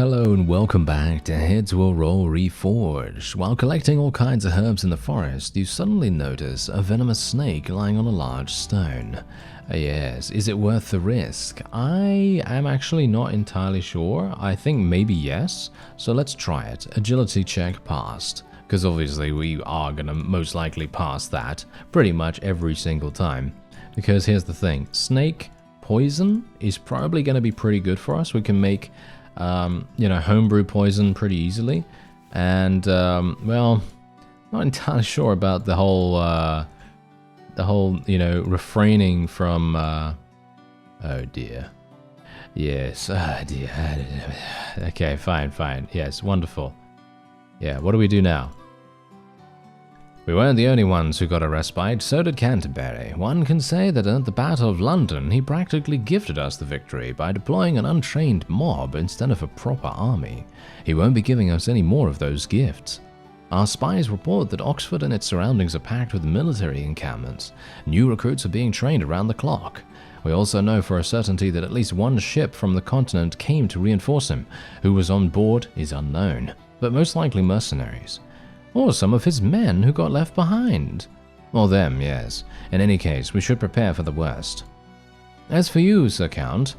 Hello and welcome back to HWR Reforged. While collecting all kinds of herbs in the forest, you suddenly notice a venomous snake lying on a large stone. Yes, is it worth the risk? I am actually not entirely sure. I think maybe yes, so let's try it. Agility check passed, because obviously we are going to most likely pass that pretty much every single time. Because here's the thing, snake poison is probably going to be pretty good for us. We can make homebrew poison pretty easily, and well, not entirely sure about the whole refraining from oh dear, yes, dear, okay, fine, yes, wonderful, yeah, what do we do now? We weren't the only ones who got a respite, so did Canterbury. One can say that at the Battle of London, he practically gifted us the victory by deploying an untrained mob instead of a proper army. He won't be giving us any more of those gifts. Our spies report that Oxford and its surroundings are packed with military encampments. New recruits are being trained around the clock. We also know for a certainty that at least one ship from the continent came to reinforce him. Who was on board is unknown, but most likely mercenaries. Or some of his men who got left behind. Or them, yes. In any case, we should prepare for the worst. As for you, Sir Count,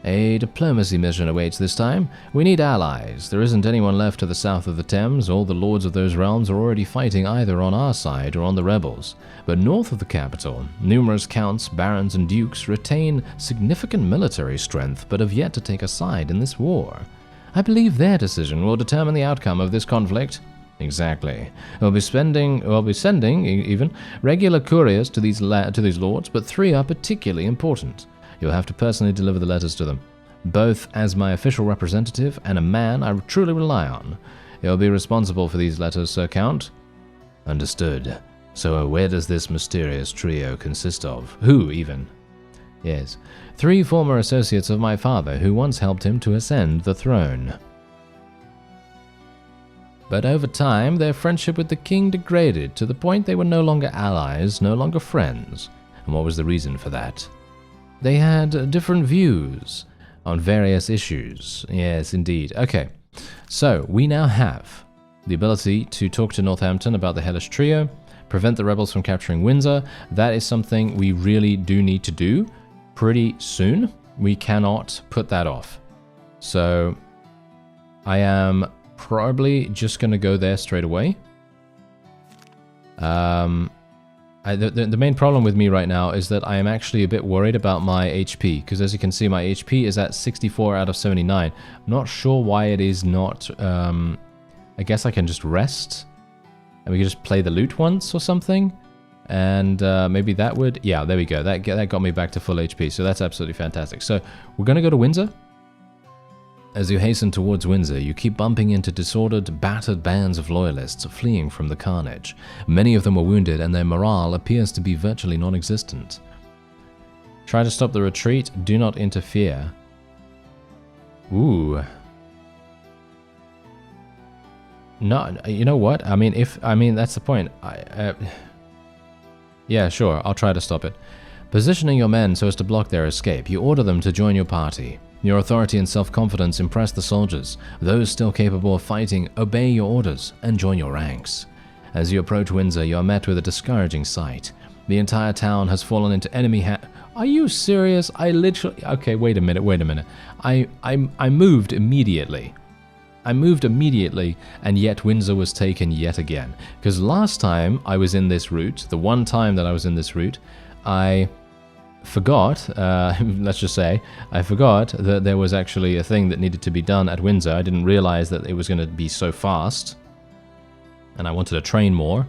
a diplomacy mission awaits this time. We need allies. There isn't anyone left to the south of the Thames. All the lords of those realms are already fighting either on our side or on the rebels. But north of the capital, numerous counts, barons, and dukes retain significant military strength but have yet to take a side in this war. I believe their decision will determine the outcome of this conflict. Exactly. We'll be sending even regular couriers to these lords, but 3 are particularly important. You'll have to personally deliver the letters to them, both as my official representative and a man I truly rely on. You'll be responsible for these letters, Sir Count. Understood. So where does this mysterious trio consist of? Who, even? Yes, 3 former associates of my father who once helped him to ascend the throne. But over time, their friendship with the king degraded to the point they were no longer allies, no longer friends. And what was the reason for that? They had different views on various issues. Yes, indeed. Okay, so we now have the ability to talk to Northampton about the Hellish Trio, prevent the rebels from capturing Windsor. That is something we really do need to do pretty soon. We cannot put that off. So I am probably just going to go there straight away. The main problem with me right now is that I am actually a bit worried about my HP, because as you can see, my HP is at 64 out of 79. I'm not sure why it is not... I guess I can just rest, and we can just play the lute once or something, and maybe that would... Yeah, there we go. That got me back to full HP, so that's absolutely fantastic. So we're going to go to Windsor. As you hasten towards Windsor, you keep bumping into disordered, battered bands of loyalists fleeing from the carnage. Many of them are wounded, and their morale appears to be virtually non-existent. Try to stop the retreat. Do not interfere. Ooh. No, you know what? I mean, that's the point. Yeah, sure. I'll try to stop it. Positioning your men so as to block their escape, you order them to join your party. Your authority and self-confidence impress the soldiers. Those still capable of fighting, obey your orders and join your ranks. As you approach Windsor, you are met with a discouraging sight. The entire town has fallen into enemy hands. Are you serious? I literally... Okay, wait a minute. I moved immediately. And yet Windsor was taken yet again. Because last time I was in this route, the one time that I was in this route, I forgot, let's just say, I forgot that there was actually a thing that needed to be done at Windsor. I didn't realize that it was going to be so fast, and I wanted to train more.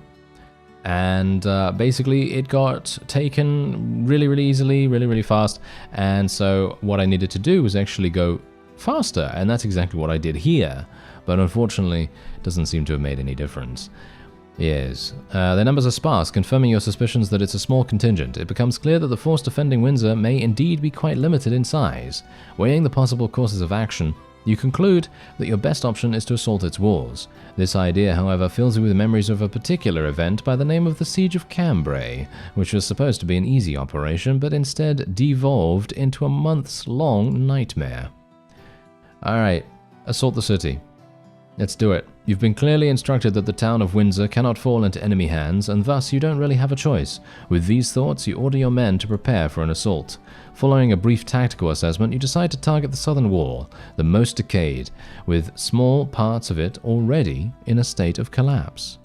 And basically it got taken really easily, really fast, and so what I needed to do was actually go faster, and that's exactly what I did here. But unfortunately, it doesn't seem to have made any difference. Yes. Their numbers are sparse, confirming your suspicions that it's a small contingent. It becomes clear that the force defending Windsor may indeed be quite limited in size. Weighing the possible courses of action, you conclude that your best option is to assault its walls. This idea, however, fills you with memories of a particular event by the name of the Siege of Cambrai, which was supposed to be an easy operation, but instead devolved into a months-long nightmare. Alright, Assault the city. Let's do it. You've been clearly instructed that the town of Windsor cannot fall into enemy hands, and thus you don't really have a choice. With these thoughts, you order your men to prepare for an assault. Following a brief tactical assessment, you decide to target the southern wall, the most decayed, with small parts of it already in a state of collapse.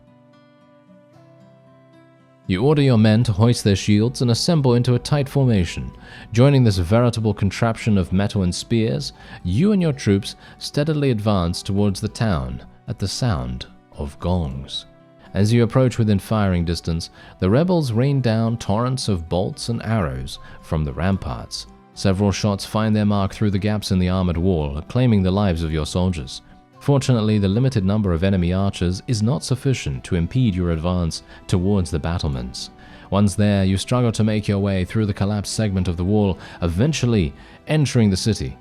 You order your men to hoist their shields and assemble into a tight formation. Joining this veritable contraption of metal and spears, you and your troops steadily advance towards the town at the sound of gongs. As you approach within firing distance, the rebels rain down torrents of bolts and arrows from the ramparts. Several shots find their mark through the gaps in the armored wall, claiming the lives of your soldiers. Fortunately, the limited number of enemy archers is not sufficient to impede your advance towards the battlements. Once there, you struggle to make your way through the collapsed segment of the wall, eventually entering the city.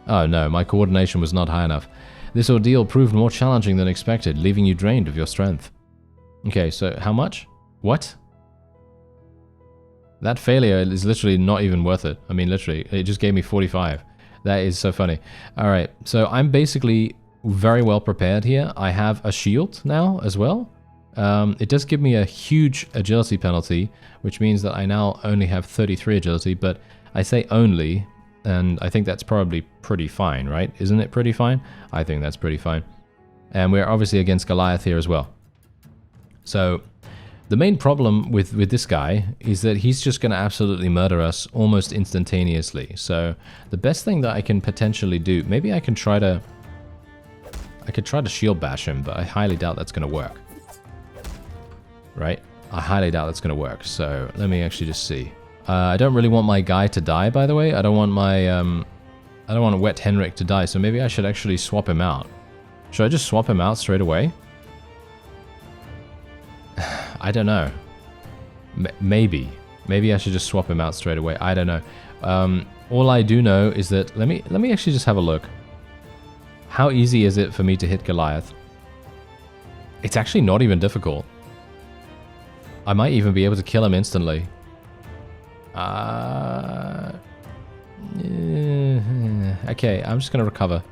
Oh no, my coordination was not high enough. This ordeal proved more challenging than expected, leaving you drained of your strength. Okay, so how much? What? That failure is literally not even worth it. I mean, literally, it just gave me 45. That is so funny. Alright, so I'm basically very well prepared here. I have a shield now as well. It does give me a huge agility penalty, which means that I now only have 33 agility, but I say only, and I think that's probably pretty fine, right? Isn't it pretty fine? I think that's pretty fine. And we're obviously against Goliath here as well. So the main problem with this guy is that he's just going to absolutely murder us almost instantaneously. So the best thing that I can potentially do, maybe I could try to shield bash him, but I highly doubt that's going to work. Right? I highly doubt that's going to work. So let me actually just see. I don't really want my guy to die, by the way. I don't want my I don't want Wet Henrik to die, so maybe I should actually swap him out. Should I just swap him out straight away? I don't know. Maybe I should just swap him out straight away. I don't know. All I do know is that let me actually just have a look. How easy is it for me to hit Goliath? It's actually not even difficult. I might even be able to kill him instantly. Okay, I'm just going to recover.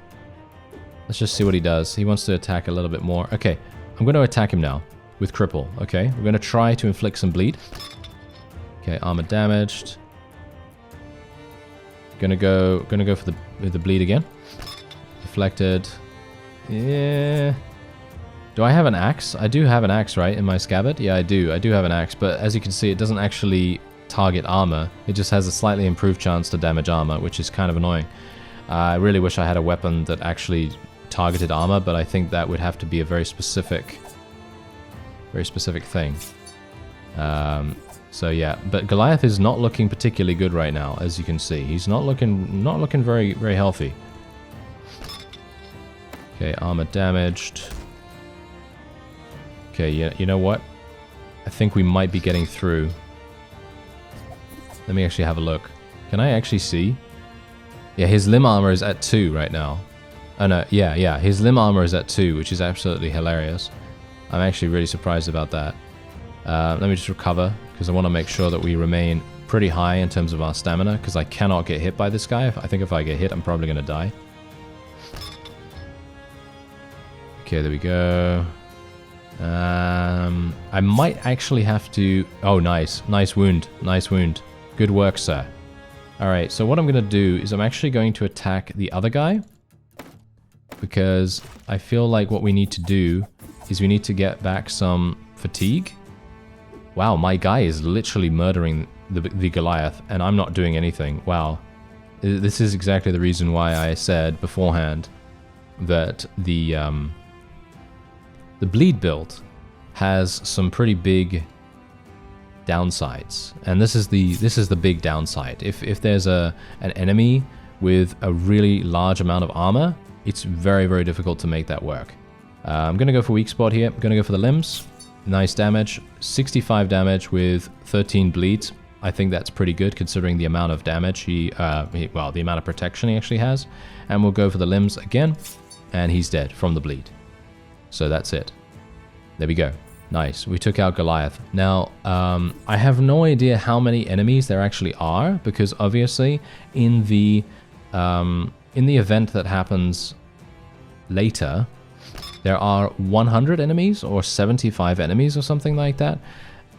Let's just see what he does. He wants to attack a little bit more. Okay, I'm going to attack him now with cripple. Okay, we're going to try to inflict some bleed. Okay, armor damaged. Gonna go for the bleed again. Deflected. Yeah. Do I have an axe? I do have an axe, right, in my scabbard? Yeah, I do. I do have an axe, but as you can see, it doesn't actually target armor. It just has a slightly improved chance to damage armor, which is kind of annoying. I really wish I had a weapon that actually targeted armor, but I think that would have to be a very specific thing. So yeah, but Goliath is not looking particularly good right now, as you can see. He's not looking very healthy. Okay, armor damaged. Okay, yeah, you know what? I think we might be getting through. Let me actually have a look. Can I actually see? Yeah, his limb armor is at 2 right now. Oh no, yeah, his limb armor is at 2, which is absolutely hilarious. I'm actually really surprised about that. Let me just recover, because I want to make sure that we remain pretty high in terms of our stamina, because I cannot get hit by this guy. I think if I get hit, I'm probably going to die. Okay, there we go. I might actually have to... Oh, nice. Nice wound. Nice wound. Good work, sir. Alright, so what I'm going to do is I'm actually going to attack the other guy, because I feel like what we need to do is we need to get back some fatigue. Wow, my guy is literally murdering the Goliath, and I'm not doing anything. Wow. This is exactly the reason why I said beforehand that the bleed build has some pretty big downsides, and this is the big downside. If there's an enemy with a really large amount of armor, it's very difficult to make that work. I'm gonna go for weak spot here. I'm gonna go for the limbs. Nice damage, 65 damage with 13 bleeds. I think that's pretty good considering the amount of damage well, the amount of protection he actually has. And we'll go for the limbs again, and he's dead from the bleed. So that's it. There we go. Nice. We took out Goliath. Now, I have no idea how many enemies there actually are, because obviously in the event that happens later, there are 100 enemies or 75 enemies or something like that.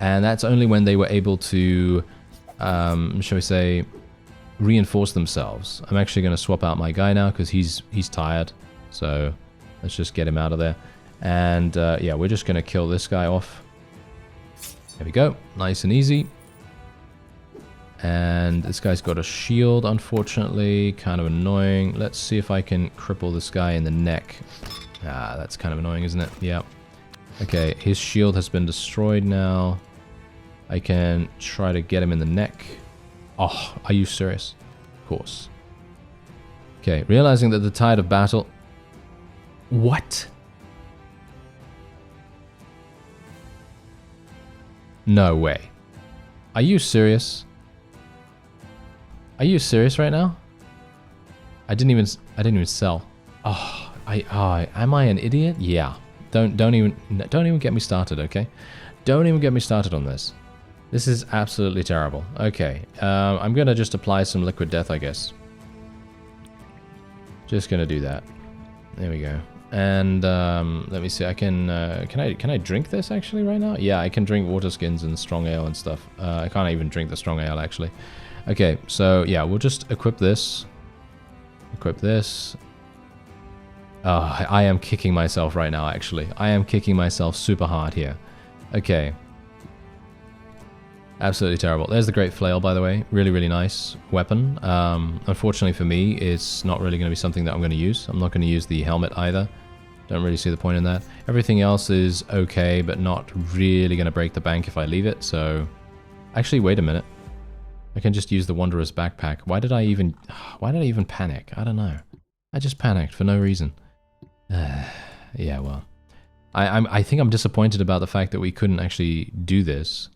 And that's only when they were able to, shall we say, reinforce themselves. I'm actually going to swap out my guy now because he's tired. So let's just get him out of there. And yeah, we're just going to kill this guy off. There we go. Nice and easy. And this guy's got a shield, unfortunately. Kind of annoying. Let's see if I can cripple this guy in the neck. Ah, that's kind of annoying, isn't it? Yeah. Okay, his shield has been destroyed now. I can try to get him in the neck. Oh, are you serious? Of course. Okay, realizing that the tide of battle... What? No way. Are you serious? Are you serious right now? I didn't even sell. Oh, am I an idiot? Yeah. Don't even get me started, okay? Don't even get me started on this. This is absolutely terrible. Okay, I'm gonna just apply some liquid death, I guess. Just gonna do that. There we go. And let me see. I can I drink this actually right now? Yeah, I can drink water skins and strong ale and stuff. I can't even drink the strong ale actually. Okay, so yeah, we'll just equip this. Equip this. Oh, I am kicking myself right now, actually. I am kicking myself super hard here. Okay. Absolutely terrible. There's the Great Flail, by the way. Really, really nice weapon. Unfortunately for me, it's not really going to be something that I'm going to use. I'm not going to use the helmet either. Don't really see the point in that. Everything else is okay, but not really going to break the bank if I leave it, so... Actually, wait a minute. I can just use the Wanderer's Backpack. Why did I even panic? I don't know. I just panicked for no reason. Yeah, well. I think I'm disappointed about the fact that we couldn't actually do this.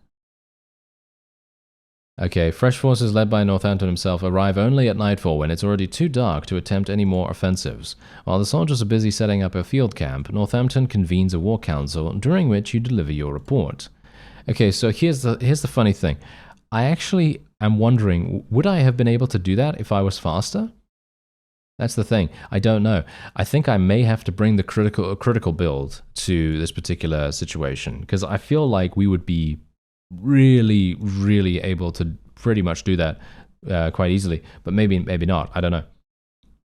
Okay, fresh forces led by Northampton himself arrive only at nightfall when it's already too dark to attempt any more offensives. While the soldiers are busy setting up a field camp, Northampton convenes a war council, during which you deliver your report. Okay, so here's the funny thing. I actually am wondering, would I have been able to do that if I was faster? That's the thing. I don't know. I think I may have to bring the critical build to this particular situation, because I feel like we would be really, really able to pretty much do that quite easily. But maybe not. I don't know.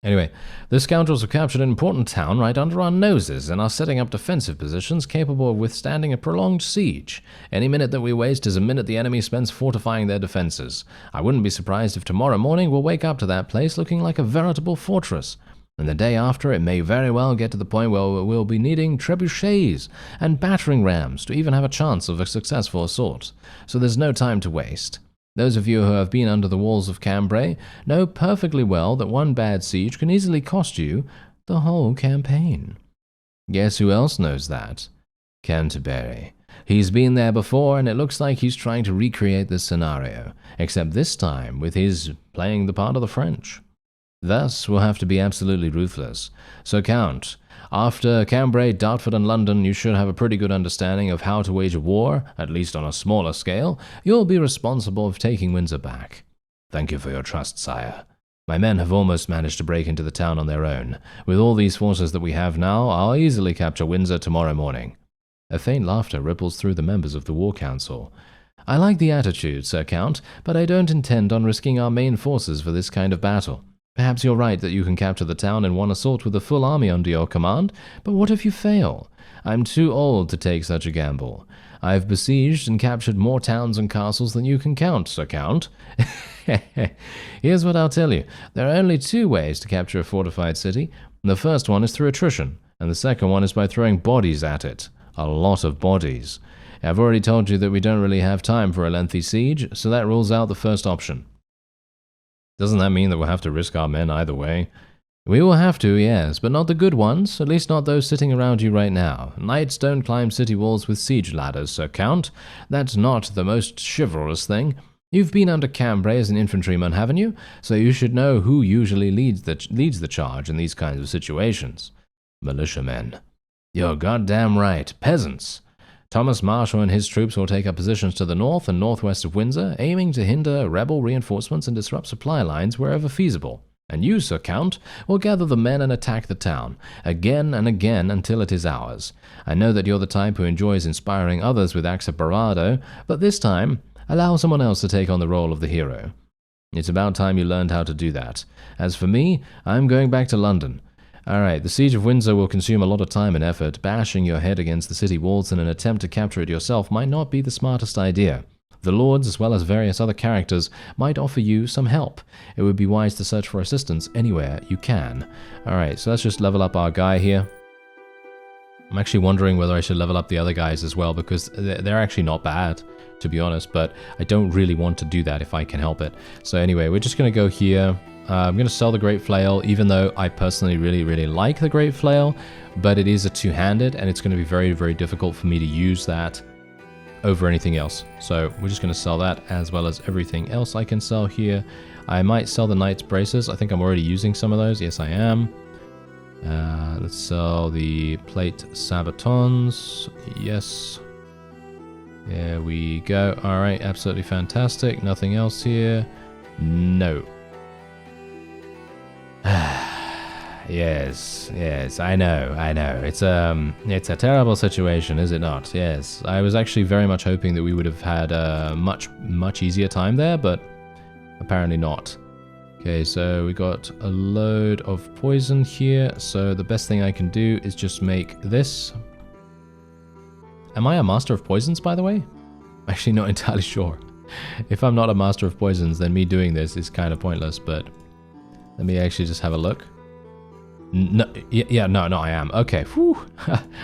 Anyway, the scoundrels have captured an important town right under our noses and are setting up defensive positions capable of withstanding a prolonged siege. Any minute that we waste is a minute the enemy spends fortifying their defenses. I wouldn't be surprised if tomorrow morning we'll wake up to that place looking like a veritable fortress. And the day after, it may very well get to the point where we'll be needing trebuchets and battering rams to even have a chance of a successful assault. So there's no time to waste. Those of you who have been under the walls of Cambrai know perfectly well that one bad siege can easily cost you the whole campaign. Guess who else knows that? Canterbury. He's been there before, and it looks like he's trying to recreate this scenario, except this time with his playing the part of the French. Thus, we'll have to be absolutely ruthless. So, Count, after Cambrai, Dartford, and London, you should have a pretty good understanding of how to wage a war, at least on a smaller scale. You'll be responsible for taking Windsor back. Thank you for your trust, sire. My men have almost managed to break into the town on their own. With all these forces that we have now, I'll easily capture Windsor tomorrow morning. A faint laughter ripples through the members of the War Council. I like the attitude, Sir Count, but I don't intend on risking our main forces for this kind of battle. Perhaps you're right that you can capture the town in one assault with a full army under your command, but what if you fail? I'm too old to take such a gamble. I've besieged and captured more towns and castles than you can count, Sir Count. Here's what I'll tell you. There are only two ways to capture a fortified city. The first one is through attrition, and the second one is by throwing bodies at it. A lot of bodies. I've already told you that we don't really have time for a lengthy siege, so that rules out the first option. Doesn't that mean that we'll have to risk our men either way? We will have to, yes, but not the good ones, at least not those sitting around you right now. Knights don't climb city walls with siege ladders, Sir Count. That's not the most chivalrous thing. You've been under Cambrai as an infantryman, haven't you? So you should know who usually leads the charge in these kinds of situations. Militiamen. You're goddamn right. Peasants. Thomas Marshall and his troops will take up positions to the north and northwest of Windsor, aiming to hinder rebel reinforcements and disrupt supply lines wherever feasible. And you, Sir Count, will gather the men and attack the town, again and again until it is ours. I know that you're the type who enjoys inspiring others with acts of bravado, but this time, allow someone else to take on the role of the hero. It's about time you learned how to do that. As for me, I'm going back to London. Alright, the siege of Windsor will consume a lot of time and effort. Bashing your head against the city walls in an attempt to capture it yourself might not be the smartest idea. The lords, as well as various other characters, might offer you some help. It would be wise to search for assistance anywhere you can. Alright, so let's just level up our guy here. I'm actually wondering whether I should level up the other guys as well, because they're actually not bad, to be honest, but I don't really want to do that if I can help it. So anyway, we're just going to go here. I'm going to sell the Great Flail, even though I personally really like the Great Flail, but it is a two-handed, and it's going to be very difficult for me to use that over anything else. So we're just going to sell that, as well as everything else I can sell here. I might sell the Knight's Braces. I think I'm already using some of those. Yes, I am. Let's sell the Plate Sabatons. Yes. There we go. Alright, absolutely fantastic. Nothing else here. No. Yes, I know. It's a terrible situation, is it not? Yes, I was actually very much hoping that we would have had a much easier time there, but apparently not. Okay, so we got a load of poison here, so the best thing I can do is just make this. Am I a master of poisons, by the way? I'm actually not entirely sure. If I'm not a master of poisons, then me doing this is kind of pointless, but let me actually just have a look. No, no, I am. Okay, whew.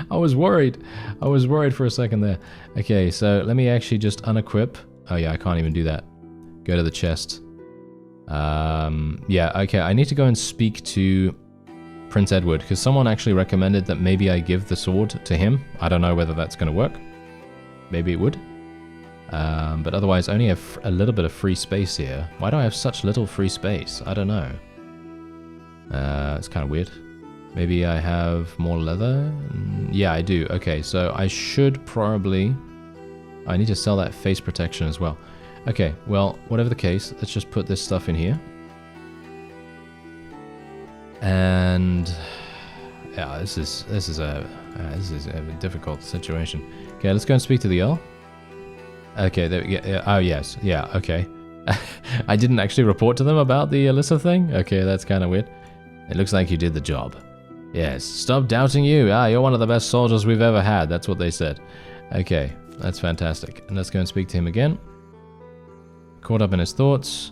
I was worried for a second there. Okay, so let me actually just unequip. Oh yeah, I can't even do that. Go to the chest. Yeah, okay, I need to go and speak to Prince Edward, because someone actually recommended that maybe I give the sword to him. I don't know whether that's going to work. Maybe it would. But otherwise, I only have a little bit of free space here. Why do I have such little free space? I don't know. It's kind of weird. Maybe I have more leather? Yeah, I do. Okay, so I should probably... I need to sell that face protection as well. Okay, well, whatever the case, let's just put this stuff in here. And... yeah, this is a difficult situation. Okay, let's go and speak to the Earl. Okay, there we go. Yeah, oh, yes. Yeah, okay. I didn't actually report to them about the Alyssa thing? Okay, that's kind of weird. It looks like you did the job. Yes, stop doubting you. You're one of the best soldiers we've ever had. That's what they said. Okay, that's fantastic. And let's go and speak to him again. Caught up in his thoughts.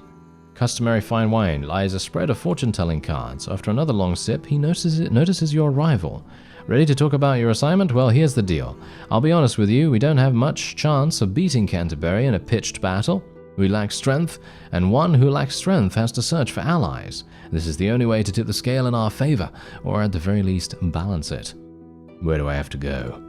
Customary fine wine lies a spread of fortune-telling cards. After another long sip, he notices your arrival. Ready to talk about your assignment? Well, here's the deal. I'll be honest with you, we don't have much chance of beating Canterbury in a pitched battle. We lack strength, and one who lacks strength has to search for allies. This is the only way to tip the scale in our favor, or at the very least, balance it. Where do I have to go?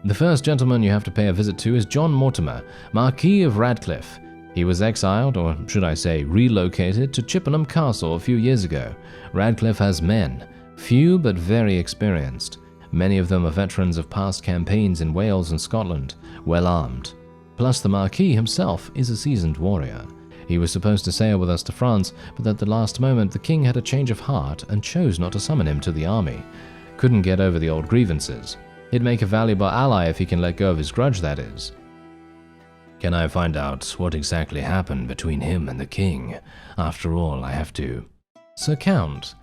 The first gentleman you have to pay a visit to is John Mortimer, Marquis of Radcliffe. He was exiled, or should I say relocated, to Chippenham Castle a few years ago. Radcliffe has men, few but very experienced. Many of them are veterans of past campaigns in Wales and Scotland, well armed. Plus the Marquis himself is a seasoned warrior. He was supposed to sail with us to France, but at the last moment the king had a change of heart and chose not to summon him to the army. Couldn't get over the old grievances. He'd make a valuable ally if he can let go of his grudge, that is. Can I find out what exactly happened between him and the king? After all, I have to... Sir Count,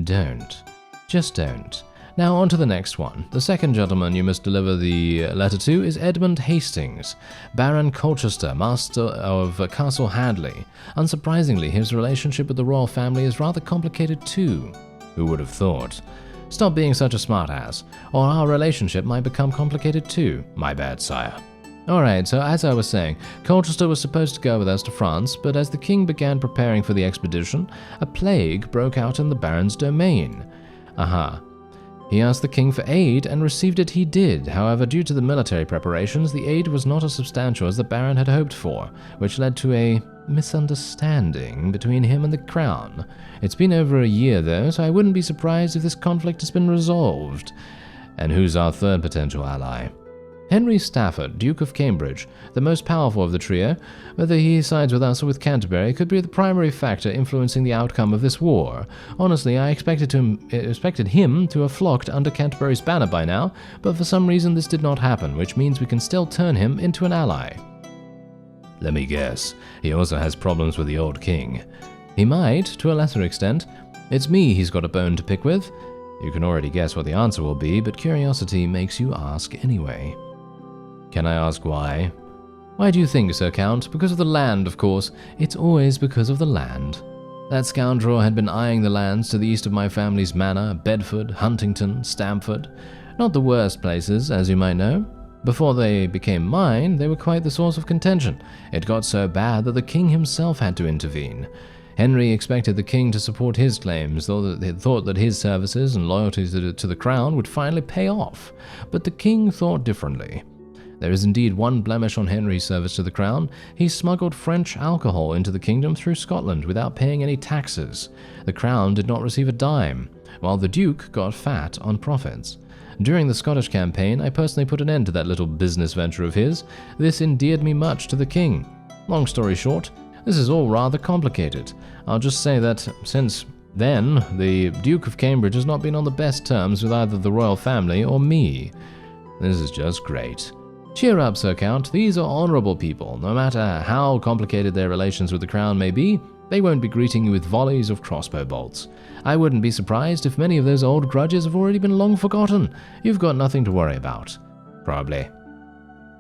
don't. Just don't. Now on to the next one. The second gentleman you must deliver the letter to is Edmund Hastings, Baron Colchester, Master of Castle Hadley. Unsurprisingly, his relationship with the royal family is rather complicated too. Who would have thought? Stop being such a smartass, or our relationship might become complicated too. My bad, sire. Alright, so as I was saying, Colchester was supposed to go with us to France, but as the king began preparing for the expedition, a plague broke out in the Baron's domain. Aha. He asked the king for aid, and received it he did. However, due to the military preparations, the aid was not as substantial as the Baron had hoped for, which led to a misunderstanding between him and the crown. It's been over a year, though, so I wouldn't be surprised if this conflict has been resolved. And who's our third potential ally? Henry Stafford, Duke of Cambridge, the most powerful of the trio, whether he sides with us or with Canterbury, could be the primary factor influencing the outcome of this war. Honestly, I expected him to have flocked under Canterbury's banner by now, but for some reason this did not happen, which means we can still turn him into an ally. Let me guess, he also has problems with the old king. He might, to a lesser extent. It's me he's got a bone to pick with. You can already guess what the answer will be, but curiosity makes you ask anyway. Can I ask why? Why do you think so, Count? Because of the land, of course. It's always because of the land. That scoundrel had been eyeing the lands to the east of my family's manor, Bedford, Huntington, Stamford. Not the worst places, as you might know. Before they became mine, they were quite the source of contention. It got so bad that the king himself had to intervene. Henry expected the king to support his claims, though he thought that his services and loyalty to the crown would finally pay off. But the king thought differently. There is indeed one blemish on Henry's service to the crown. He smuggled French alcohol into the kingdom through Scotland without paying any taxes. The crown did not receive a dime, while the duke got fat on profits. During the Scottish campaign, I personally put an end to that little business venture of his. This endeared me much to the king. Long story short, this is all rather complicated. I'll just say that since then, the Duke of Cambridge has not been on the best terms with either the royal family or me. This is just great. Cheer up, Sir Count. These are honourable people. No matter how complicated their relations with the crown may be, they won't be greeting you with volleys of crossbow bolts. I wouldn't be surprised if many of those old grudges have already been long forgotten. You've got nothing to worry about. Probably.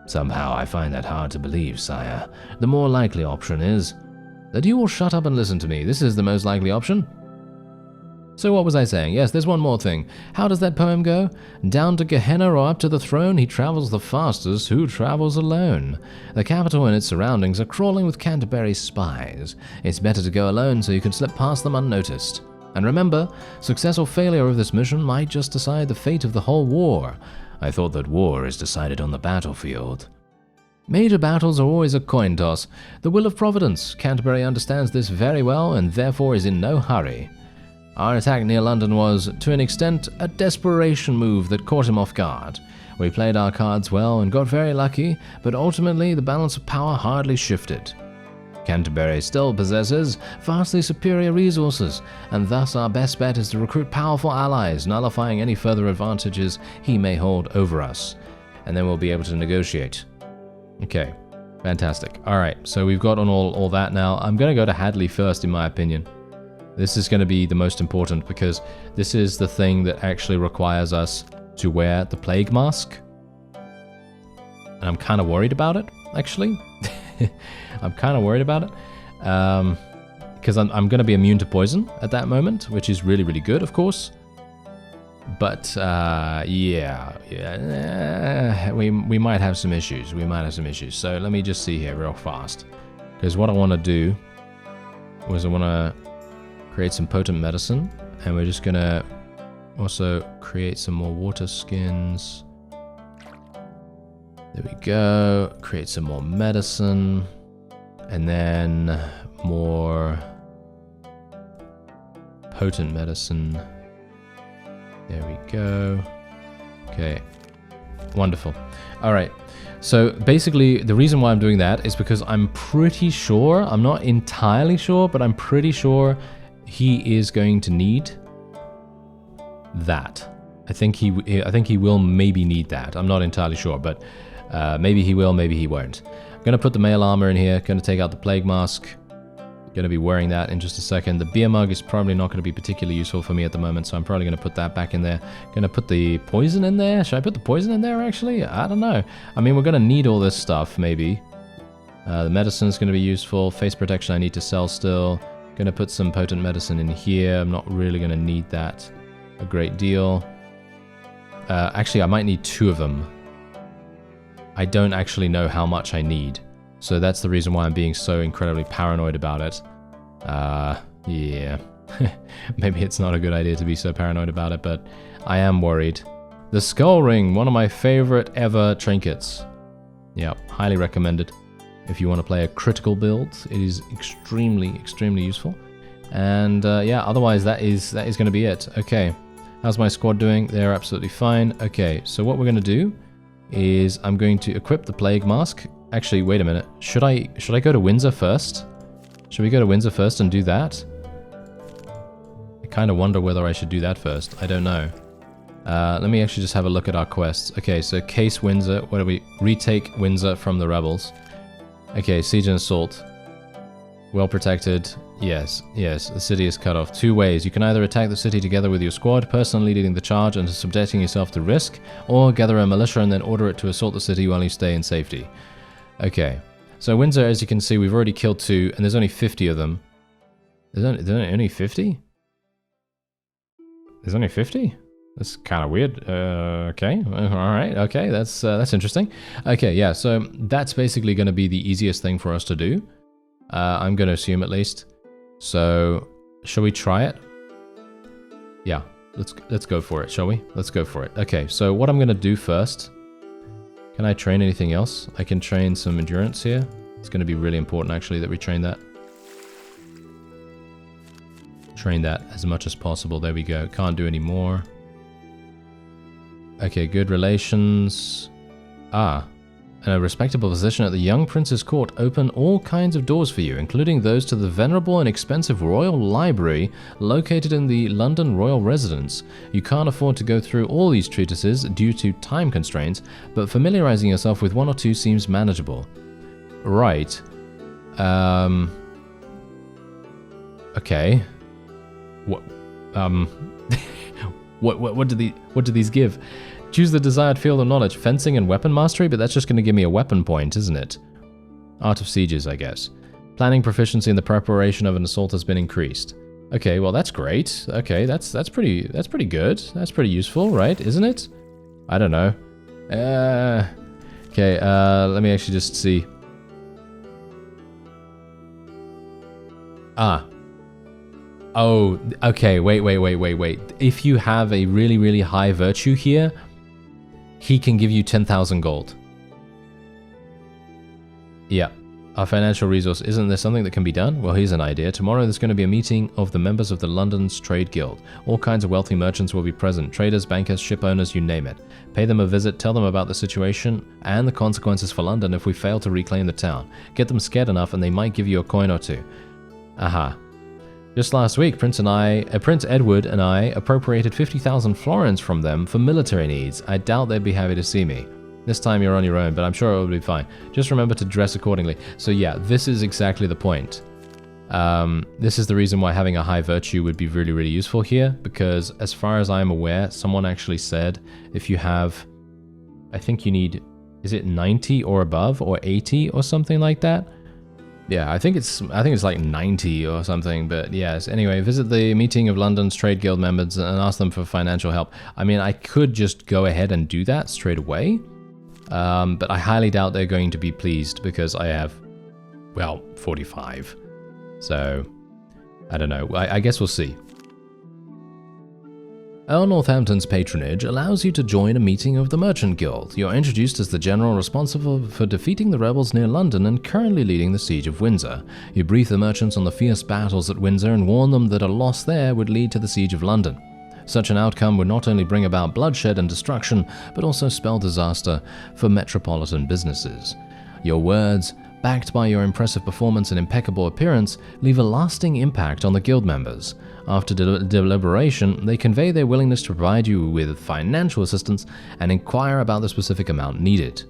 Somehow I find that hard to believe, sire. The more likely option is that you will shut up and listen to me. This is the most likely option. So what was I saying? Yes, there's one more thing. How does that poem go? Down to Gehenna or up to the throne, he travels the fastest who travels alone. The capital and its surroundings are crawling with Canterbury's spies. It's better to go alone so you can slip past them unnoticed. And remember, success or failure of this mission might just decide the fate of the whole war. I thought that war is decided on the battlefield. Major battles are always a coin toss. The will of Providence. Canterbury understands this very well and therefore is in no hurry. Our attack near London was, to an extent, a desperation move that caught him off guard. We played our cards well and got very lucky, but ultimately the balance of power hardly shifted. Canterbury still possesses vastly superior resources, and thus our best bet is to recruit powerful allies, nullifying any further advantages he may hold over us. And then we'll be able to negotiate. Okay, fantastic. Alright, so we've got on all that now. I'm going to go to Hadley first, in my opinion. This is going to be the most important because this is the thing that actually requires us to wear the plague mask. And I'm kind of worried about it, actually. I'm kind of worried about it. Because I'm going to be immune to poison at that moment, which is really, really good, of course. But, yeah, we might have some issues. So let me just see here real fast. Because what I want to do was I want to create some potent medicine, and we're just gonna also create some more water skins. There we go. Create some more medicine, and then more potent medicine. There we go. Okay, wonderful. All right. So basically, the reason why I'm doing that is because I'm pretty sure, I'm not entirely sure, but I'm pretty sure he is going to need that. I think he will maybe need that. I'm not entirely sure, but maybe he will, maybe he won't. I'm going to put the mail armor in here, going to take out the plague mask. Going to be wearing that in just a second. The beer mug is probably not going to be particularly useful for me at the moment, so I'm probably going to put that back in there. Going to put the poison in there. Should I put the poison in there, actually? I don't know. I mean, we're going to need all this stuff, maybe. The medicine is going to be useful. Face protection I need to sell still. Going to put some potent medicine in here. I'm not really going to need that a great deal. Actually, I might need 2 of them. I don't actually know how much I need. So that's the reason why I'm being so incredibly paranoid about it. Yeah. Maybe it's not a good idea to be so paranoid about it, but I am worried. The skull ring, one of my favorite ever trinkets. Yeah, highly recommended. If you want to play a critical build, it is extremely, extremely useful. And yeah, otherwise that is going to be it. Okay, how's my squad doing? They're absolutely fine. Okay, so what we're going to do is I'm going to equip the plague mask. Actually, wait a minute. Should I go to Windsor first? Should we go to Windsor first and do that? I kind of wonder whether I should do that first. I don't know. Let me actually just have a look at our quests. Okay, so case Windsor. What do we... Retake Windsor from the rebels. Okay, siege and assault. Well protected. Yes, yes, the city is cut off. 2 ways. You can either attack the city together with your squad, personally leading the charge and subjecting yourself to risk, or gather a militia and then order it to assault the city while you stay in safety. Okay, so Windsor, as you can see, we've already killed 2, and there's only 50 of them. There's only 50? There's only 50? That's kind of weird. Okay, alright, okay, that's interesting. Okay, yeah, so that's basically going to be the easiest thing for us to do. I'm going to assume at least. So, shall we try it? Yeah, let's go for it, shall we? Let's go for it. Okay, so what I'm going to do first... Can I train anything else? I can train some endurance here. It's going to be really important, actually, that we train that. Train that as much as possible. There we go. Can't do any more. Okay, good relations. A respectable position at the young prince's court open all kinds of doors for you, including those to the venerable and expensive royal library located in the London royal residence. You can't afford to go through all these treatises due to time constraints, but familiarizing yourself with 1 or 2 seems manageable. Right. Okay. What? What do these give? Choose the desired field of knowledge, fencing and weapon mastery, but that's just going to give me a weapon point, isn't it? Art of sieges, I guess. Planning proficiency in the preparation of an assault has been increased. Okay, well that's great. Okay, that's pretty good. That's pretty useful, right? Isn't it? I don't know. Okay, let me actually just see. Oh, okay, wait. If you have a really, really high virtue here, he can give you 10,000 gold. Yeah. Our financial resource, isn't there something that can be done? Well, here's an idea. Tomorrow there's going to be a meeting of the members of the London's Trade Guild. All kinds of wealthy merchants will be present. Traders, bankers, ship owners, you name it. Pay them a visit, tell them about the situation and the consequences for London if we fail to reclaim the town. Get them scared enough and they might give you a coin or 2. Aha. Just last week, Prince Edward and I appropriated 50,000 florins from them for military needs. I doubt they'd be happy to see me. This time you're on your own, but I'm sure it will be fine. Just remember to dress accordingly. So yeah, this is exactly the point. This is the reason why having a high virtue would be really, really useful here, because as far as I'm aware, someone actually said if you have, I think you need, is it 90 or above, or 80 or something like that? Yeah, I think it's like 90 or something, but yes. Anyway, visit the meeting of London's Trade Guild members and ask them for financial help. I mean, I could just go ahead and do that straight away, but I highly doubt they're going to be pleased because I have, well, 45. So, I don't know. I guess we'll see. Earl Northampton's patronage allows you to join a meeting of the Merchant Guild. You're introduced as the general responsible for defeating the rebels near London and currently leading the siege of Windsor. You brief the merchants on the fierce battles at Windsor and warn them that a loss there would lead to the siege of London. Such an outcome would not only bring about bloodshed and destruction, but also spell disaster for metropolitan businesses. Your words, backed by your impressive performance and impeccable appearance, leave a lasting impact on the guild members. After deliberation, they convey their willingness to provide you with financial assistance and inquire about the specific amount needed.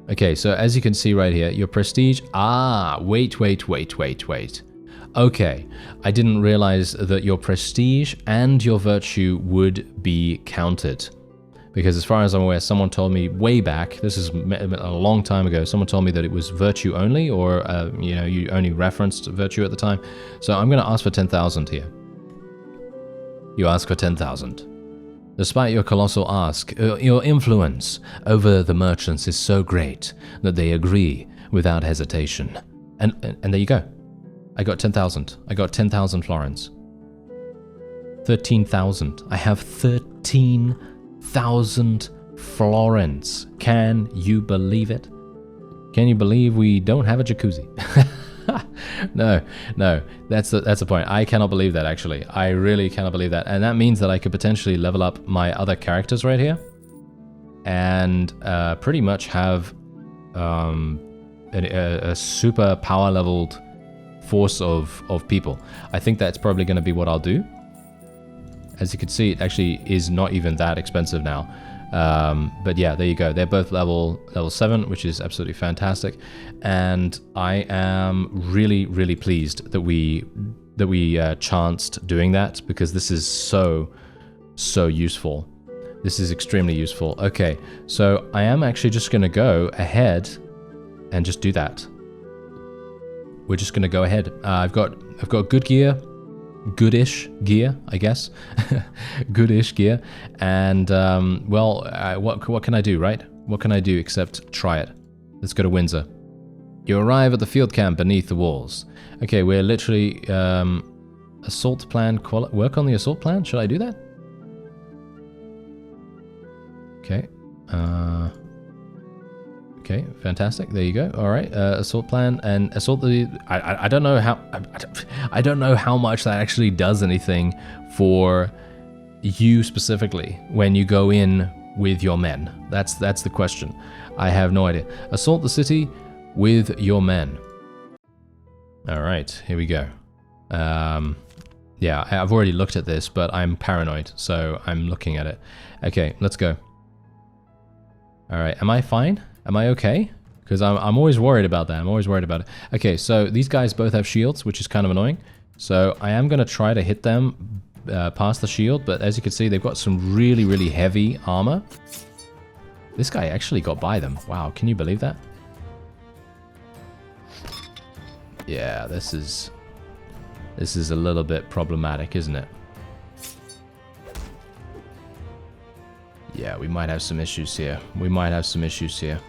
Okay, so as you can see right here, your prestige... wait. Okay, I didn't realize that your prestige and your virtue would be counted. Because as far as I'm aware, someone told me way back, this is a long time ago, someone told me that it was virtue only, or, you only referenced virtue at the time. So I'm going to ask for 10,000 here. You ask for 10,000. Despite your colossal ask, your influence over the merchants is so great that they agree without hesitation. And there you go. I got 10,000. I got 10,000 florins. 13,000. I have 13,000 florins. Can you believe it? Can you believe we don't have a jacuzzi? No, that's the point. I cannot believe that, actually. I really cannot believe that. And that means that I could potentially level up my other characters right here. and pretty much have a super power leveled force of people. I think that's probably going to be what I'll do. As you can see, it actually is not even that expensive now. But yeah, there you go. They're both level 7, which is absolutely fantastic. And I am really, really pleased that we chanced doing that, because this is so useful. This is extremely useful. Okay, so I am actually just going to go ahead and just do that. We're just going to go ahead. I've got good gear. Goodish gear, I guess. Goodish gear. And, well, what can I do, right? What can I do except try it? Let's go to Windsor. You arrive at the field camp beneath the walls. Okay, we're literally, assault plan, work on the assault plan? Should I do that? Okay. Okay, fantastic. There you go. All right, assault plan and assault the. I don't know how. I don't know how much that actually does anything for you specifically when you go in with your men. That's the question. I have no idea. Assault the city with your men. All right, here we go. Yeah, I've already looked at this, but I'm paranoid, so I'm looking at it. Okay, let's go. All right, am I fine? Am I okay? Because I'm always worried about that. I'm always worried about it. Okay, so these guys both have shields, which is kind of annoying. So I am going to try to hit them past the shield, but as you can see, they've got some really, really heavy armor. This guy actually got by them. Wow, can you believe that? Yeah, this is a little bit problematic, isn't it? Yeah, we might have some issues here. We might have some issues here.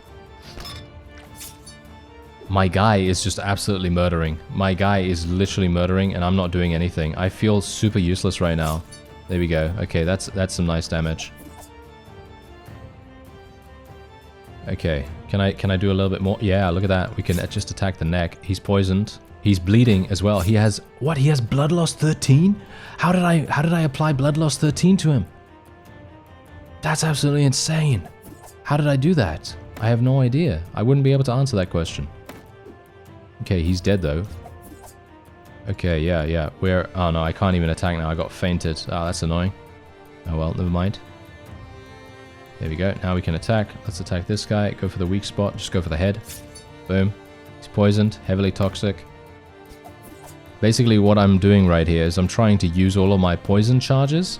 My guy is just absolutely murdering. My guy is literally murdering, and I'm not doing anything. I feel super useless right now. There we go. Okay, that's some nice damage. Okay, can I do a little bit more? Yeah, look at that. We can just attack the neck. He's poisoned. He's bleeding as well. He has what? He has blood loss 13? How did I apply blood loss 13 to him? That's absolutely insane. How did I do that? I have no idea. I wouldn't be able to answer that question. Okay, he's dead though. Okay, yeah. Oh no, I can't even attack now. I got fainted. Oh, that's annoying. Oh well, never mind. There we go. Now we can attack. Let's attack this guy. Go for the weak spot. Just go for the head. Boom. He's poisoned. Heavily toxic. Basically what I'm doing right here is I'm trying to use all of my poison charges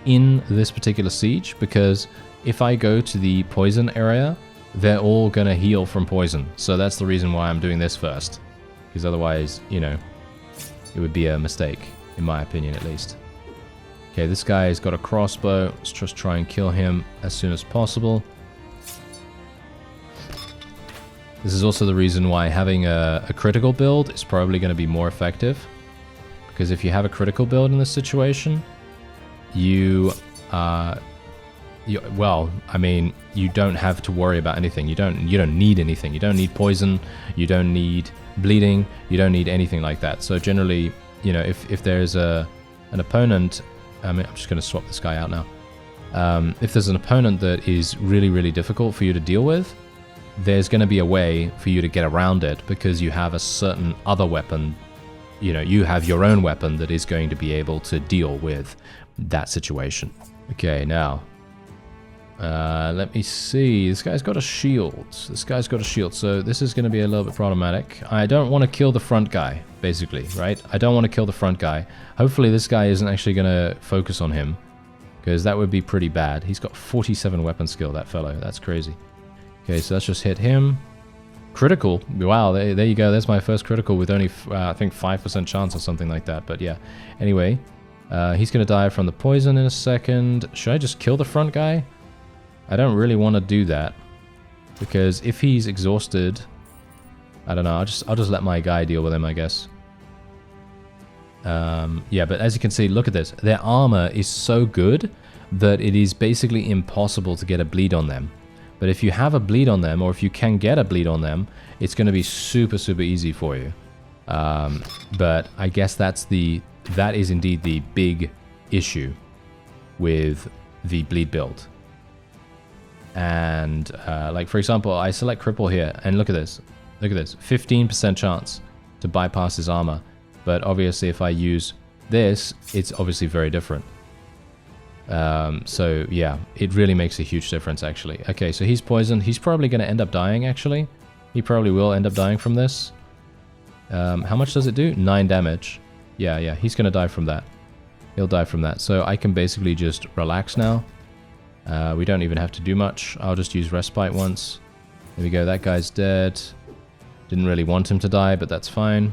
in this particular siege, because if I go to the poison area, they're all gonna heal from poison. So that's the reason why I'm doing this first, because otherwise, you know, it would be a mistake, in my opinion at least. Okay, this guy's got a crossbow. Let's just try and kill him as soon as possible. This is also the reason why having a critical build is probably going to be more effective, because if you have a critical build in this situation, well, I mean, you don't have to worry about anything. You don't need anything. You don't need poison. You don't need bleeding. You don't need anything like that. So generally, you know, if there's an opponent, I mean, I'm just going to swap this guy out now. If there's an opponent that is really, really difficult for you to deal with, there's going to be a way for you to get around it, because you have a certain other weapon. You know, you have your own weapon that is going to be able to deal with that situation. Okay, now, let me see. This guy's got a shield. So this is going to be a little bit problematic. I don't want to kill the front guy, basically, right? I don't want to kill the front guy. Hopefully this guy isn't actually going to focus on him, because that would be pretty bad. He's got 47 weapon skill, that fellow. That's crazy. Okay, so let's just hit him. Critical. Wow, there you go. There's my first critical with only, I think, 5% chance or something like that. But yeah, anyway, he's going to die from the poison in a second. Should I just kill the front guy? I don't really want to do that, because if he's exhausted, I don't know. I'll just let my guy deal with him, I guess. Yeah, but as you can see, look at this. Their armor is so good that it is basically impossible to get a bleed on them. But if you have a bleed on them, or if you can get a bleed on them, it's going to be super, super easy for you. But I guess that is indeed the big issue with the bleed build. And like for example, I select cripple here, and look at this. Look at this, 15% chance to bypass his armor. But obviously if I use this, it's obviously very different. So yeah, it really makes a huge difference actually. Okay, so he's poisoned. He's probably going to end up dying actually. He probably will end up dying from this. How much does it do? 9 damage. Yeah, he's going to die from that. He'll die from that. So I can basically just relax now. We don't even have to do much. I'll just use respite once. There we go, that guy's dead. Didn't really want him to die, but that's fine.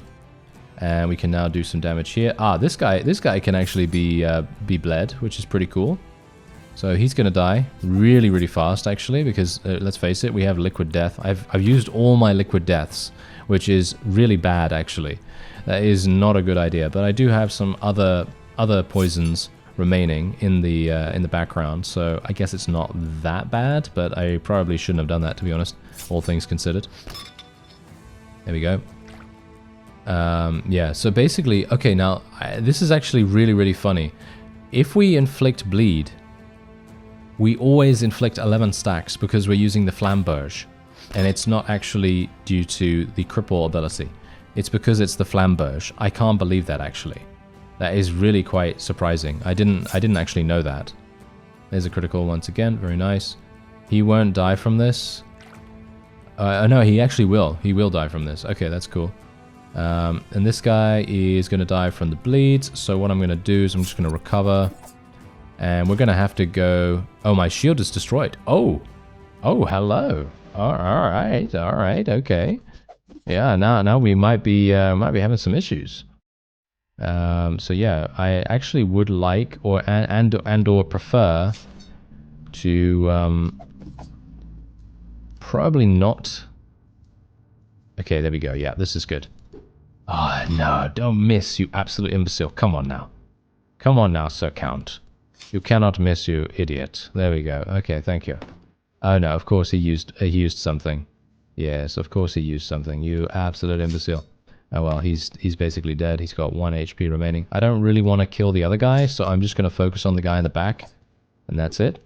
And we can now do some damage here. Ah, this guy can actually be bled, which is pretty cool. So he's gonna die really, really fast actually, because let's face it, we have liquid death. I've used all my liquid deaths, which is really bad actually. That is not a good idea. But I do have some other poisons remaining in the background, so I guess it's not that bad. But I probably shouldn't have done that, to be honest, all things considered. There we go. Yeah, so basically, okay, now, this is actually really, really funny. If we inflict bleed, we always inflict 11 stacks because we're using the flamberge. And it's not actually due to the cripple ability. It's because it's the flamberge. I can't believe that, actually. That is really quite surprising. I didn't actually know that. There's a critical once again, very nice. He won't die from this. No, he actually will. He will die from this. Okay, that's cool. And this guy is going to die from the bleeds. So what I'm going to do is I'm just going to recover. And we're going to have to go... Oh, my shield is destroyed. Oh, hello. All right, okay. Yeah, now we might be having some issues. So yeah, I actually would like or prefer to probably not. Okay, there we go. Yeah, this is good. Oh no, don't miss, you absolute imbecile. Come on now, Sir Count. You cannot miss, you idiot. There we go. Okay, thank you. Oh no, of course he used something. Yes, of course he used something. You absolute imbecile. Oh well, he's basically dead. He's got 1 HP remaining. I don't really want to kill the other guy, so I'm just going to focus on the guy in the back. And that's it.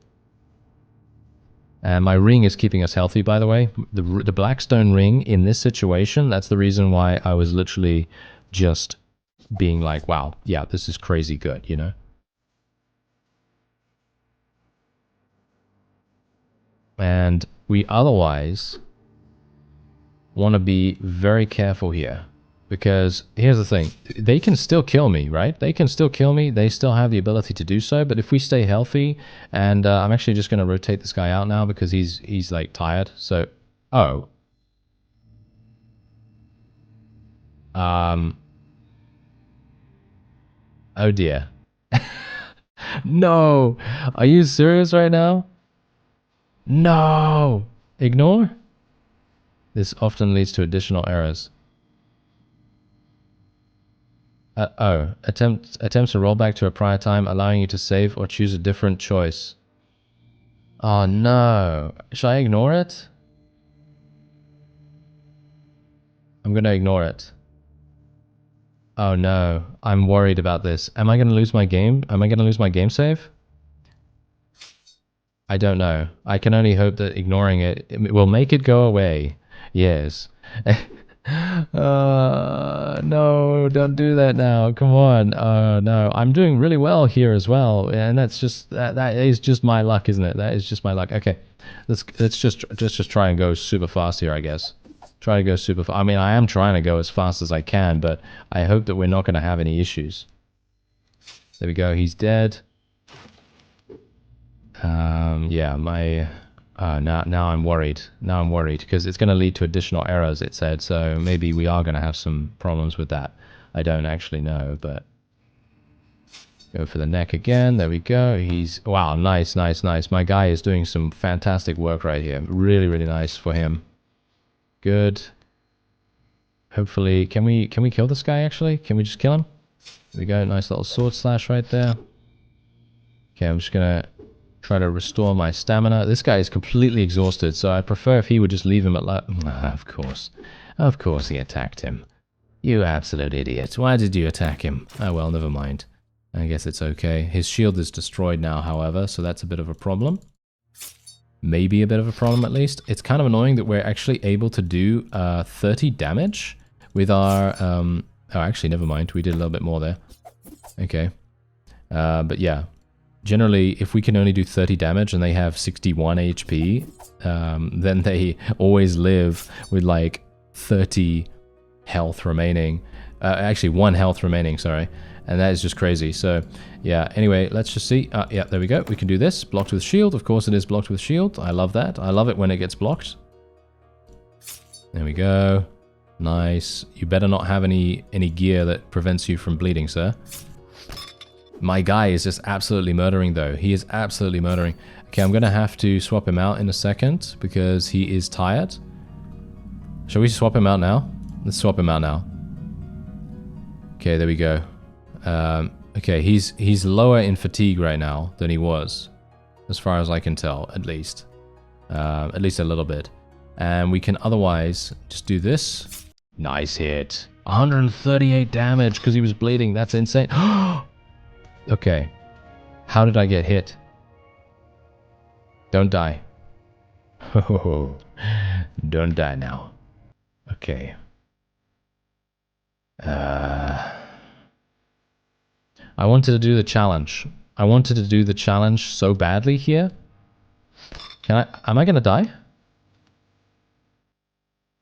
And my ring is keeping us healthy, by the way. The Blackstone ring in this situation, that's the reason why I was literally just being like, wow, yeah, this is crazy good, you know? And we otherwise want to be very careful here. Because here's the thing, they can still kill me, right? They can still kill me. They still have the ability to do so. But if we stay healthy, and I'm actually just going to rotate this guy out now because he's like tired. So, oh dear. No, are you serious right now? No, ignore. This often leads to additional errors. Attempts to roll back to a prior time, allowing you to save or choose a different choice. Oh no. Should I ignore it? I'm gonna ignore it. Oh no. I'm worried about this. Am I gonna lose my game? Am I gonna lose my game save? I don't know. I can only hope that ignoring it will make it go away. Yes. No, don't do that now. Come on. No, I'm doing really well here as well, and that's just that is just my luck, isn't it? That is just my luck. Okay, let's just try and go super fast here, I guess. Try to go super fast. I mean, I am trying to go as fast as I can, but I hope that we're not going to have any issues. There we go. He's dead. Yeah, my. Now I'm worried. Now I'm worried because it's going to lead to additional errors, it said. So maybe we are going to have some problems with that. I don't actually know, but go for the neck again. There we go. He's wow, nice. My guy is doing some fantastic work right here. Really, really nice for him. Good. Hopefully, can we kill this guy actually? Can we just kill him? There we go. Nice little sword slash right there. Okay, I'm just gonna try to restore my stamina. This guy is completely exhausted, so I'd prefer if he would just leave him at Of course he attacked him. You absolute idiot. Why did you attack him? Oh well, never mind. I guess it's okay. His shield is destroyed now, however, so that's a bit of a problem. maybe a bit of a problem at least. It's kind of annoying that we're actually able to do 30 damage with our... oh, actually, never mind. We did a little bit more there. Okay. But yeah, generally, if we can only do 30 damage and they have 61 HP, then they always live with like 30 health remaining. Actually, 1 health remaining, sorry. And that is just crazy. So, yeah, anyway, let's just see. Yeah, there we go. We can do this. Blocked with shield. Of course, it is blocked with shield. I love that. I love it when it gets blocked. There we go. Nice. You better not have any gear that prevents you from bleeding, sir. My guy is just absolutely murdering, though. He is absolutely murdering. Okay, I'm going to have to swap him out in a second because he is tired. Shall we swap him out now? Let's swap him out now. Okay, there we go. Okay, he's lower in fatigue right now than he was, as far as I can tell, at least. At least a little bit. And we can otherwise just do this. Nice hit. 138 damage because he was bleeding. That's insane. Okay. How did I get hit? Don't die. Oh, don't die now. Okay. I wanted to do the challenge. I wanted to do the challenge so badly here. Am I gonna die?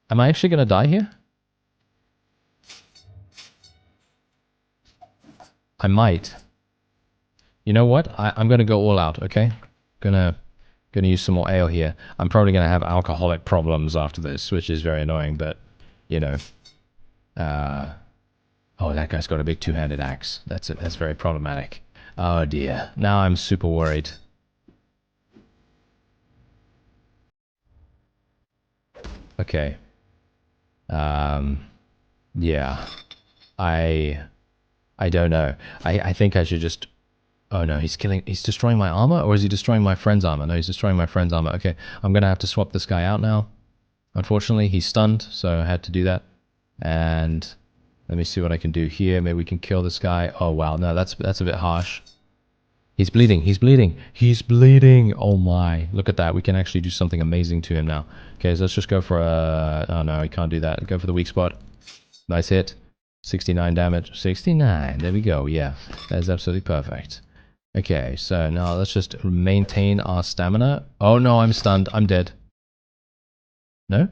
Am I actually gonna die here? I might. You know what? I'm gonna go all out, okay? Gonna use some more ale here. I'm probably gonna have alcoholic problems after this, which is very annoying, but, you know. Oh, that guy's got a big two-handed axe. That's very problematic. Oh dear. Now I'm super worried. Okay. Yeah. I don't know. I think I should just... Oh no, he's destroying my armor? Or is he destroying my friend's armor? No, he's destroying my friend's armor. Okay, I'm gonna have to swap this guy out now. Unfortunately, he's stunned, so I had to do that. And let me see what I can do here. Maybe we can kill this guy. Oh wow, no, that's a bit harsh. He's bleeding, he's bleeding, he's bleeding! Oh my, look at that. We can actually do something amazing to him now. Okay, so let's just go for a... Oh no, we can't do that. Go for the weak spot. Nice hit. 69 damage. 69, there we go, yeah. That is absolutely perfect. Okay, so now let's just maintain our stamina. Oh no, I'm stunned. I'm dead. No?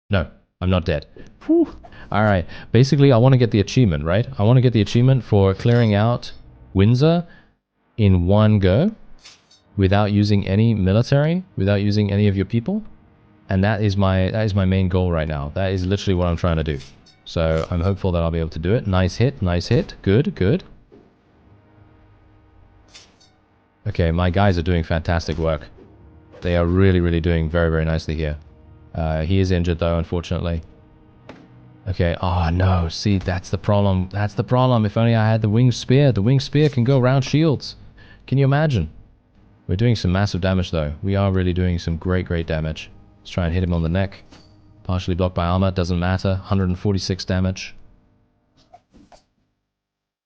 No, I'm not dead. Whew. Alright, basically I want to get the achievement, right? I want to get the achievement for clearing out WINDSOR in one go without using any military, without using any of your people. And that is my main goal right now. That is literally what I'm trying to do. So I'm hopeful that I'll be able to do it. Nice hit, nice hit. Good, good. Okay, my guys are doing fantastic work. They are really, really doing very, very nicely here. He is injured though, unfortunately. Okay, oh no, see, that's the problem. That's the problem. If only I had the winged spear. The winged spear can go around shields. Can you imagine? We're doing some massive damage though. We are really doing some great, great damage. Let's try and hit him on the neck. Partially blocked by armor, doesn't matter. 146 damage.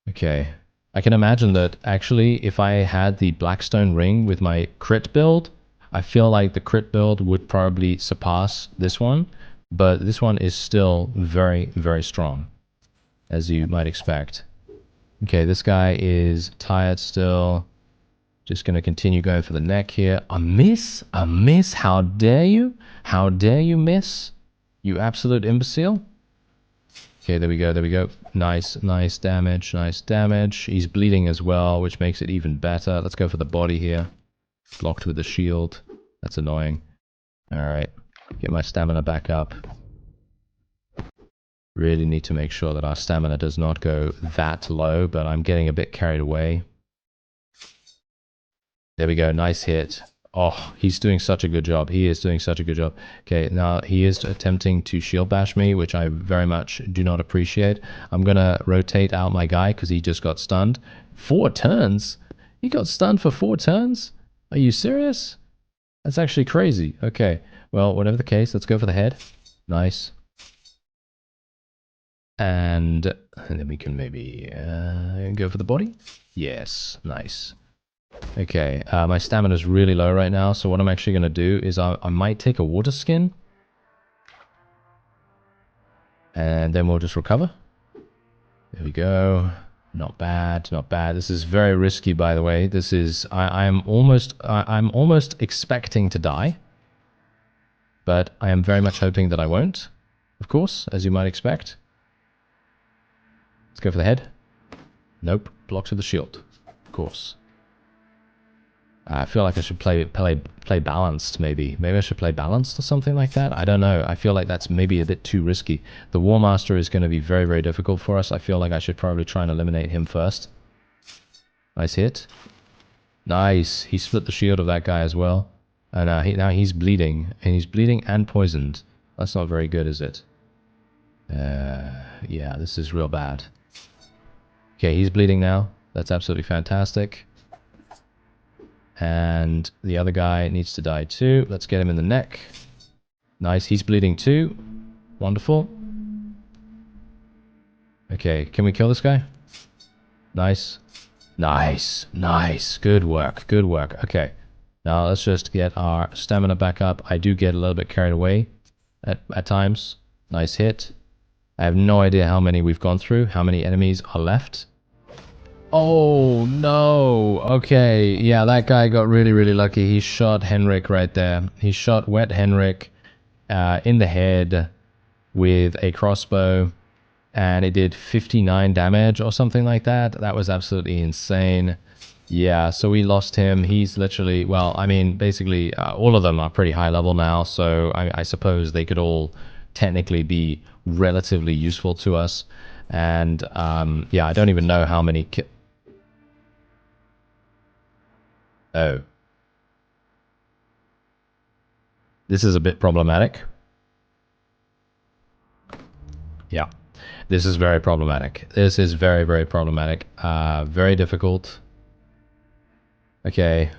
Okay. I can imagine that actually if I had the Blackstone ring with my crit build, I feel like the crit build would probably surpass this one, but this one is still very, very strong, as you might expect. Okay, this guy is tired still. Just going to continue going for the neck here. A miss? A miss? How dare you? How dare you miss? You absolute imbecile. Okay, there we go, there we go. Nice, nice damage, nice damage. He's bleeding as well, which makes it even better. Let's go for the body here. Blocked with the shield. That's annoying. Alright, get my stamina back up. Really need to make sure that our stamina does not go that low, but I'm getting a bit carried away. There we go, nice hit. Oh, he's doing such a good job. He is doing such a good job. Okay, now he is attempting to shield bash me, which I very much do not appreciate. I'm going to rotate out my guy because he just got stunned. 4 turns? He got stunned for 4 turns? Are you serious? That's actually crazy. Okay, well, whatever the case, let's go for the head. Nice. And then we can maybe go for the body. Yes, nice. Okay, my stamina is really low right now, so what I'm actually going to do is I might take a water skin. And then we'll just recover. There we go. Not bad, not bad. This is very risky, by the way. This is... I'm almost expecting to die. But I am very much hoping that I won't. Of course, as you might expect. Let's go for the head. Nope. Blocks with the shield. Of course. I feel like I should play balanced, maybe. Maybe I should play balanced or something like that. I don't know. I feel like that's maybe a bit too risky. The War Master is going to be very, very difficult for us. I feel like I should probably try and eliminate him first. Nice hit. Nice. He split the shield of that guy as well. And now he's bleeding. And he's bleeding and poisoned. That's not very good, is it? Yeah, this is real bad. Okay, he's bleeding now. That's absolutely fantastic. And the other guy needs to die too. Let's get him in the neck. Nice, he's bleeding too. Wonderful. Okay, can we kill this guy? Nice. Nice, nice. Good work, good work. Okay, now let's just get our stamina back up. I do get a little bit carried away at times. Nice hit. I have no idea how many we've gone through, how many enemies are left. Oh, no. Okay, yeah, that guy got really, really lucky. He shot Henrik right there. He shot Wet Henrik in the head with a crossbow, and it did 59 damage or something like that. That was absolutely insane. Yeah, so we lost him. He's literally, well, I mean, basically, all of them are pretty high level now, so I suppose they could all technically be relatively useful to us. And, yeah, I don't even know how many... Oh. This is a bit problematic. Yeah. This is very problematic. This is very, very problematic. Very difficult. Okay.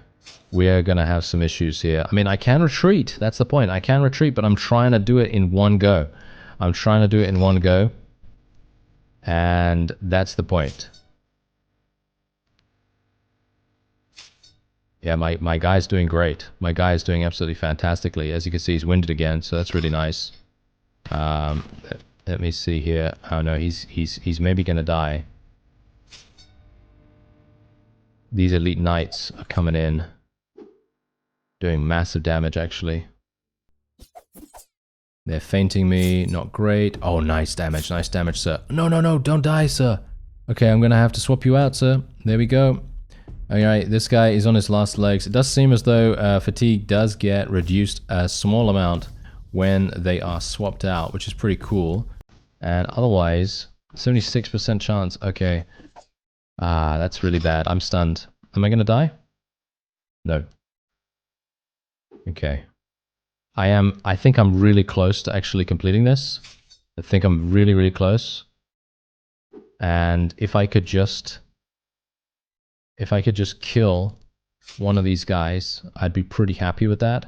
We are going to have some issues here. I mean, I can retreat. That's the point. I can retreat, but I'm trying to do it in one go. I'm trying to do it in one go. And that's the point. Yeah, my guy's doing great. My guy is doing absolutely fantastically. As you can see, he's winded again, so that's really nice. Let me see here. Oh no, he's maybe gonna die. These elite knights are coming in, doing massive damage actually. They're fainting me, not great. Oh, nice damage, sir. No, no, no, don't die, sir. Okay, I'm gonna have to swap you out, sir. There we go. Alright, this guy is on his last legs. It does seem as though fatigue does get reduced a small amount when they are swapped out, which is pretty cool. And otherwise, 76% chance. Okay. Ah, that's really bad. I'm stunned. Am I gonna die? No. Okay. I think I'm really close to actually completing this. I think I'm really, really close. And if I could just kill one of these guys, I'd be pretty happy with that.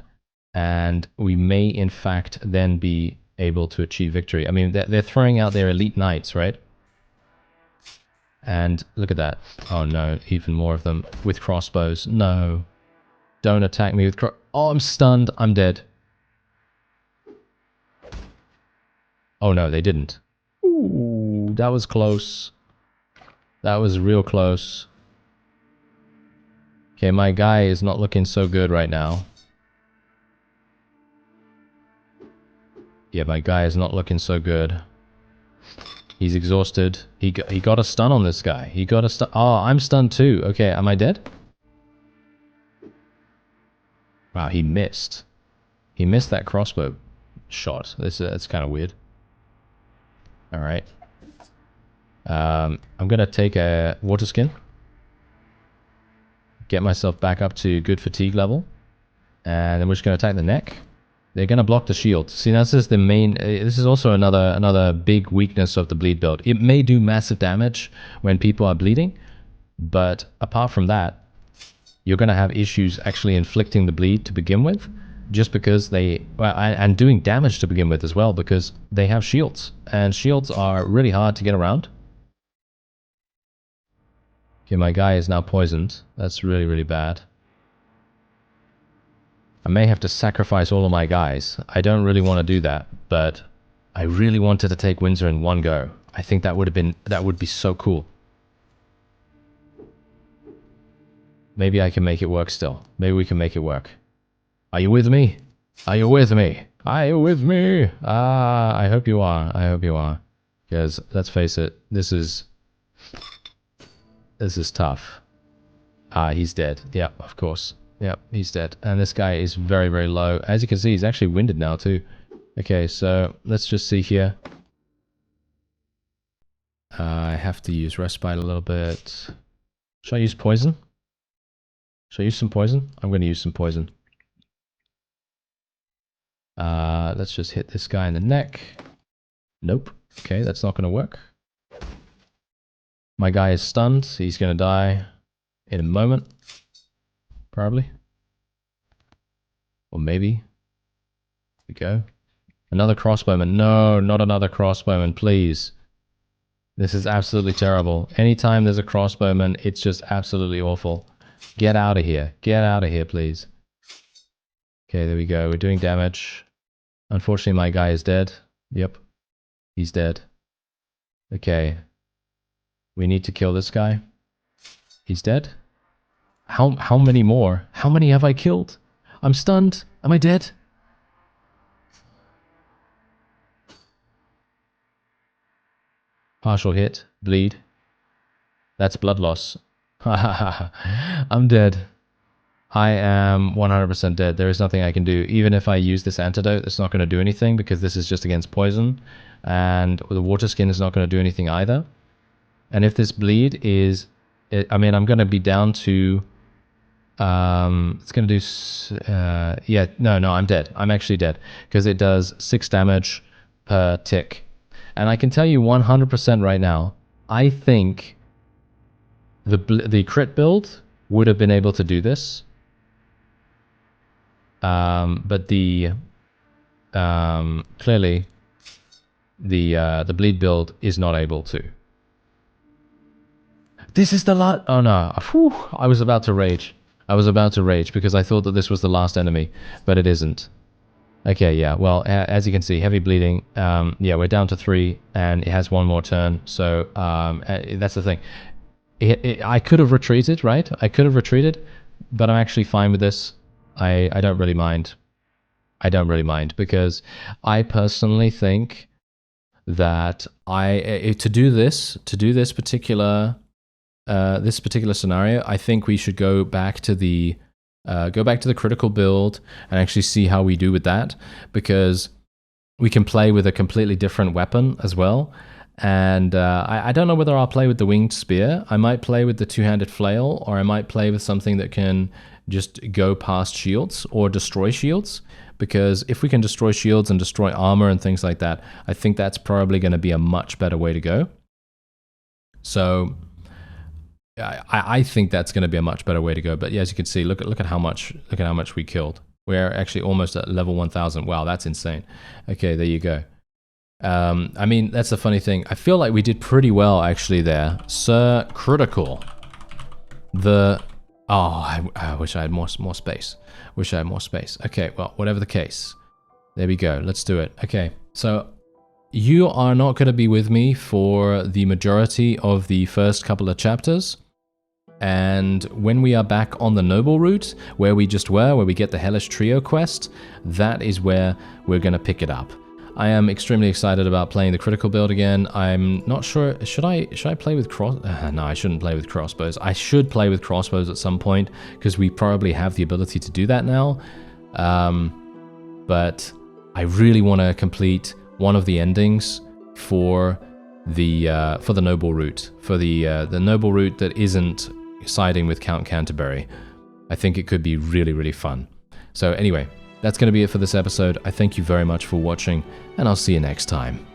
And we may, in fact, then be able to achieve victory. I mean, they're throwing out their elite knights, right? And look at that. Oh no, even more of them with crossbows. No. Don't attack me with Oh, I'm stunned. I'm dead. Oh no, they didn't. Ooh, that was close. That was real close. Okay, my guy is not looking so good right now. Yeah, my guy is not looking so good. He's exhausted. He got a stun on this guy. He got a stun. Oh, I'm stunned too. Okay, am I dead? Wow, he missed. He missed that crossbow shot. That's kind of weird. All right. I'm gonna take a water skin. Get myself back up to good fatigue level, and then we're just gonna attack the neck. They're gonna block the shield. See, this is the main. This is also another big weakness of the bleed build. It may do massive damage when people are bleeding, but apart from that, you're gonna have issues actually inflicting the bleed to begin with, just because and doing damage to begin with as well, because they have shields, and shields are really hard to get around. Okay, my guy is now poisoned. That's really, really bad. I may have to sacrifice all of my guys. I don't really want to do that, but I really wanted to take Windsor in one go. I think that would be so cool. Maybe I can make it work still. Maybe we can make it work. Are you with me? Are you with me? Are you with me? Ah, I hope you are. I hope you are. Because, let's face it, this is tough. Ah, he's dead. Yep, of course. Yep, he's dead. And this guy is very, very low. As you can see, he's actually winded now too. Okay, so let's just see here. I have to use respite a little bit. Should I use poison? Should I use some poison? I'm going to use some poison. Let's just hit this guy in the neck. Nope. Okay, that's not going to work. My guy is stunned. He's going to die in a moment. Probably. Or maybe. Here we go. Another crossbowman. No, not another crossbowman, please. This is absolutely terrible. Anytime there's a crossbowman, it's just absolutely awful. Get out of here. Get out of here, please. Okay, there we go. We're doing damage. Unfortunately, my guy is dead. Yep. He's dead. Okay. We need to kill this guy. He's dead? How many more? How many have I killed? I'm stunned. Am I dead? Partial hit. Bleed. That's blood loss. I'm dead. I am 100% dead. There is nothing I can do. Even if I use this antidote, it's not going to do anything because this is just against poison. And the water skin is not going to do anything either. And if this bleed is... I mean, I'm going to be down to... it's going to do... yeah, no, I'm dead. I'm actually dead. Because it does 6 damage per tick. And I can tell you 100% right now, I think the crit build would have been able to do this. But clearly the bleed build is not able to. This is the last... Oh no, whew, I was about to rage. I was about to rage because I thought that this was the last enemy, but it isn't. Okay, yeah, well, as you can see, heavy bleeding. Yeah, we're down to 3, and it has 1 more turn, so that's the thing. I could have retreated, right? I could have retreated, but I'm actually fine with this. I don't really mind. I don't really mind, because I personally think that to do this particular scenario, I think we should go back to the critical build and actually see how we do with that, because we can play with a completely different weapon as well. And I don't know whether I'll play with the winged spear. I might play with the two-handed flail, or I might play with something that can just go past shields or destroy shields, because if we can destroy shields and destroy armor and things like that, I think that's probably going to be a much better way to go. So I think that's going to be a much better way to go. But yeah, as you can see, look at how much we killed. We're actually almost at level 1000. Wow, that's insane. Okay, there you go. I mean, that's the funny thing. I feel like we did pretty well actually there. Sir Critical. I wish I had more space. Wish I had more space. Okay, well, whatever the case. There we go. Let's do it. Okay, so you are not going to be with me for the majority of the first couple of chapters. And when we are back on the Noble route, where we just were, where we get the Hellish Trio quest, that is where we're going to pick it up. I am extremely excited about playing the critical build again. I'm not sure, should I play with no, I shouldn't play with crossbows. I should play with crossbows at some point, because we probably have the ability to do that now. But I really want to complete one of the endings for the Noble route, for the Noble route that isn't siding with Count Canterbury. I think it could be really, really fun. So anyway, that's going to be it for this episode. I thank you very much for watching, and I'll see you next time.